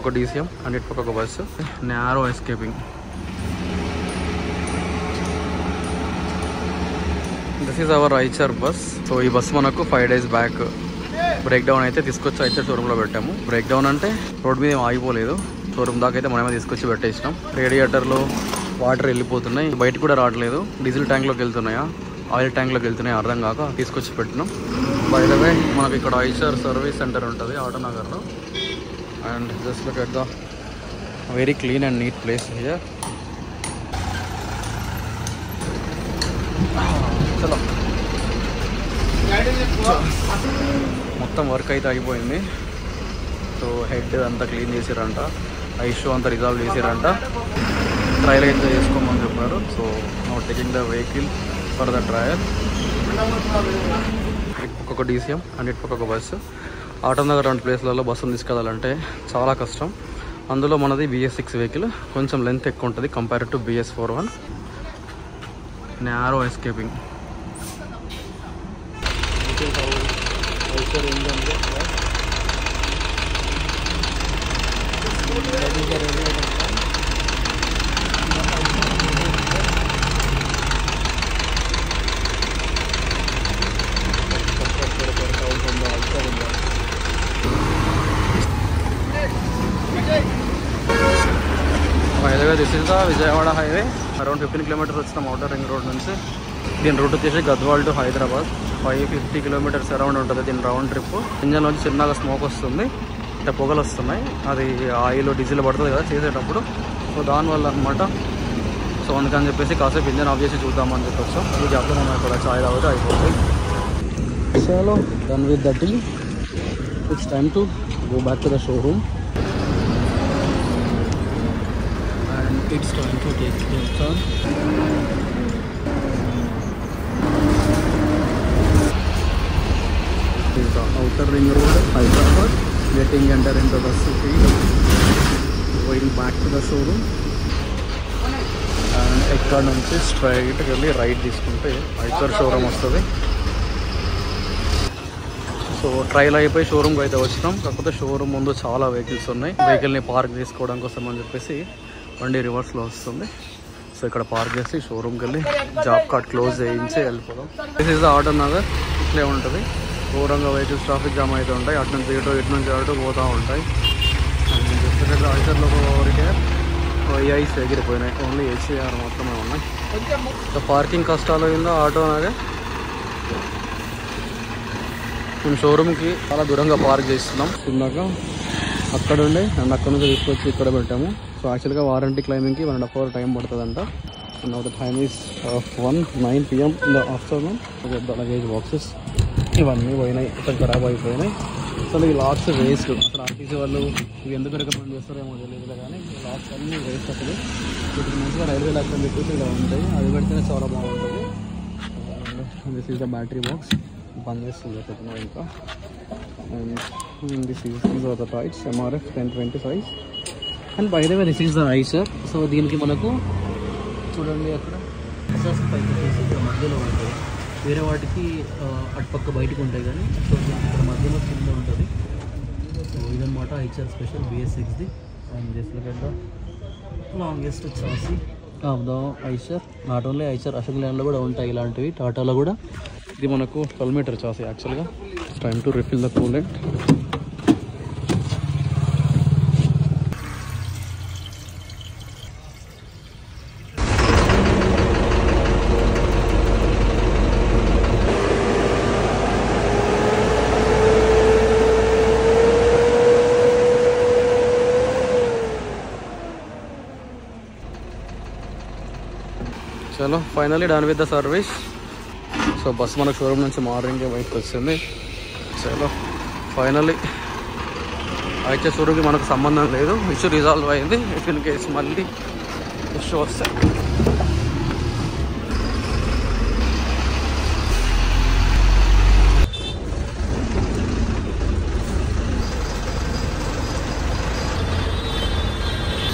ఒక DCM అన్నిటిపక్క ఒక bus. Narrow escaping. This is our Eicher bus. So ఈ బస్ మనకు 5 days బ్యాక్ బ్రేక్ డౌన్ అయితే తీసుకొచ్చి ఐచర్ షోరూంలో పెట్టాము. బ్రేక్ డౌన్ అంటే రోడ్ మీద ఏం ఆగిపోలేదు, షోరూమ్ దాకా అయితే మనమే తీసుకొచ్చి పెట్టేసినాం. రేడియేటర్లో వాటర్ వెళ్ళిపోతున్నాయి, బయట కూడా రావట్లేదు. డీజిల్ ట్యాంక్లోకి వెళ్తున్నాయా ఆయిల్ ట్యాంక్లోకి వెళ్తున్నాయి అర్థం కాక తీసుకొచ్చి పెట్టినాం. బై ద వే మనకి ఇక్కడ ఐచర్ సర్వీస్ సెంటర్ ఉంటుంది ఆటోనగర్లో. And just look at the very clean and neat place here. చలో మొత్తం వర్క్ అయితే అయిపోయింది. సో హెడ్ అంతా క్లీన్ చేసారంట, ఇష్యూ అంతా రిజాల్వ్ చేసారంట, ట్రయల్ అయితే చేసుకోమని చెప్పారు. So now taking the vehicle for the trial. ఒక్కొక్క DCM అన్నిటిపక్క ఒక బస్సు. ఆటోనగర్ 2 ప్లేస్లలో బస్సును తీసుకెళ్ళాలంటే చాలా కష్టం. అందులో మనది BS6 వెహికల్, కొంచెం లెంత్ ఎక్కువ ఉంటుంది compare to BS41. Narrow escaping. This is the Vijayawada highway. Around 15 kilometers వచ్చినాం అవుటర్ రింగ్ రోడ్ నుంచి. దీని రూట్ వచ్చేసి Gadwal to Hyderabad 550 kilometers around ఉంటుంది దీని రౌండ్ ట్రిప్. ఇంజన్ నుంచి చిన్నగా స్మోక్ వస్తుంది, అంటే పొగలు వస్తున్నాయి. అది ఆయిల్ డీజిల్ పడుతుంది కదా చేసేటప్పుడు, సో దానివల్ల అనమాట. సో అందుకని చెప్పేసి కాసేపు ఇంజన్ ఆఫ్ చేసి చూద్దామని చెప్పొచ్చు. ఈ గ్యాప్లో మనం ఇక్కడ చాయ్ తాగితే అయిపోతుంది. So done with that tea. It's time to go back to the showroom. It's time to take the turn. This is the outer ring road, Hyderabad. Getting enter into the city, going back to the showroom. And ఇక్కడ నుంచి straight వెళ్ళి right తీసుకుంటే Eicher showroom వస్తుంది. So trial అయిపోయి షోరూమ్కి అయితే వచ్చినాం. కాకపోతే showroom ముందు చాలా వెహికల్స్ ఉన్నాయి. వెహికల్ని పార్క్ చేసుకోవడం కోసం అని చెప్పేసి బండి రివర్స్లో వస్తుంది. సో ఇక్కడ పార్క్ చేసి షోరూమ్కి వెళ్ళి జాబ్ కార్డ్ క్లోజ్ చేయించి వెళ్ళిపోదాం. This is the Autonagar. ఇట్లే ఉంటుంది, ఘోరంగా వెహికల్స్ ట్రాఫిక్ జామ్ అయితే ఉంటాయి. అటు నుంచి ఇటు నుంచి అటు పోతూ ఉంటాయి. అండ్ ఐచర్లో వరకే ఐస్ ఎగిరిపోయినాయి, ఓన్లీ HCR మాత్రమే ఉన్నాయి. సో పార్కింగ్ కష్టాలు అయిందో ఆటోనగర్. మేము షోరూమ్కి చాలా దూరంగా పార్క్ చేస్తున్నాం ఇందాక అక్కడ ఉండే, అండ్ అక్కడ నుంచి తీసుకొచ్చి ఇక్కడ పెట్టాము. సో యాక్చువల్గా వారంటీ క్లైమింగ్కి 1.5 hours టైం పడుతుందంట. So now the time is 9 PM in the afternoon. The luggage boxes ఇవన్నీ పోయినాయి, ఇక్కడ ఖరాబ్ అయిపోయినాయి. అసలు ఈ లాక్స్ వేస్ట్. అసలు RTC వాళ్ళు ఇవి ఎందుకు రికమెండ్ చేస్తారేమో తెలియదు, కానీ ఈ లాక్స్ అన్నీ వేస్ట్. అసలు వీటికి మంచిగా రైల్వే లాక్స్ అని చెప్పేసి ఇలా ఉంటాయి, అది పెడితేనే చాలా బాగుంటుంది. This is the battery box, పనిచేస్తుంది చెప్పిన ఇంకా. And these are the types, MRF 1020 size. And by the way this is the Eicher. So దీనికి మనకు చూడండి అక్కడ ఇక్కడ మధ్యలో ఉంటుంది, వేరే వాటికి అటుపక్క బయటకు ఉంటాయి కానీ సో దీనికి ఇక్కడ మధ్యలో కింద ఉంటుంది. సో ఇదన్నమాట ఐచర్ స్పెషల్ BS6ది. And this look at the longest chassis of the Eicher. Not only Eicher, Ashok ల్యాండ్లో కూడా ఉంటాయి ఇలాంటివి, టాటాలో కూడా. ఇది మనకు 12 meter చాసీ యాక్చువల్గా. Time to refill the coolant. చలో finally done with the service. So bus మన షోరూమ్ నుంచి మార్నింగే బయటకు వచ్చింది. చలో ఫైనలీ అయితే షోరూమ్కి మనకు సంబంధం లేదు, ఇష్యూ రిజాల్వ్ అయింది. ఇఫ్ ఇన్ కేసు మళ్ళీ ఇష్యూ వస్తాయి.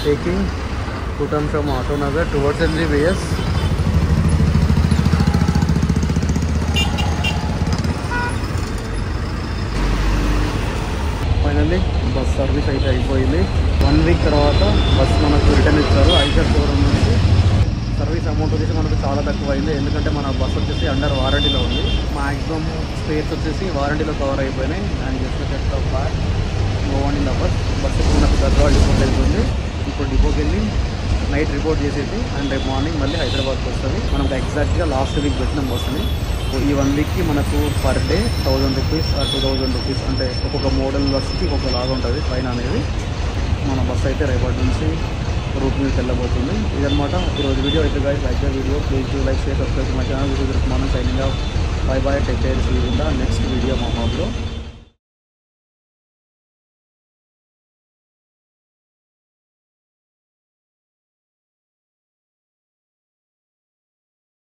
taking Bhutan from Autonagar towards NGVS. Finally bus service అయితే అయిపోయింది. 1 వీక్ తర్వాత బస్ మనకు రిటర్న్ ఇచ్చారు. ఐషర్ షోరూమ్ నుంచి సర్వీస్ అమౌంట్ వచ్చేసి మనకు చాలా తక్కువ అయింది. ఎందుకంటే మన బస్ వచ్చేసి అండర్ వారంటీలో ఉంది. మ్యాక్సిమం స్పేర్స్ వచ్చేసి వారంటీలో కవర్ అయిపోయినాయి. And just back no one in the bus ఇప్పుడు మనకు గద్వాల్ డిపోకి వెళ్తుంది. ఇప్పుడు డిపోకి వెళ్ళి నైట్ రిపోర్ట్ చేసేసి అండ్ రేపు మార్నింగ్ మళ్ళీ హైదరాబాద్కి వస్తుంది. మనకు ఎగ్జాక్ట్గా లాస్ట్ వీక్ పెట్టిన బస్సుని. ఈ 1 వీక్కి మనకు పర్ డే 1000 రూపీస్ 2000 రూపీస్ అంటే ఒక్కొక్క మోడల్ బస్కి ఒక్కొక్కలాగా ఉంటుంది ఫైన్ అనేది. మన బస్సు అయితే రేపటి నుంచి రూట్ మీద వెళ్ళబోతుంది. ఇదనమాట ఈరోజు వీడియో. అయితే guys like the video, please do like, share, subscribe my channel. Signing off. Bye bye, take care, see you in the next video మా హాబ్లో.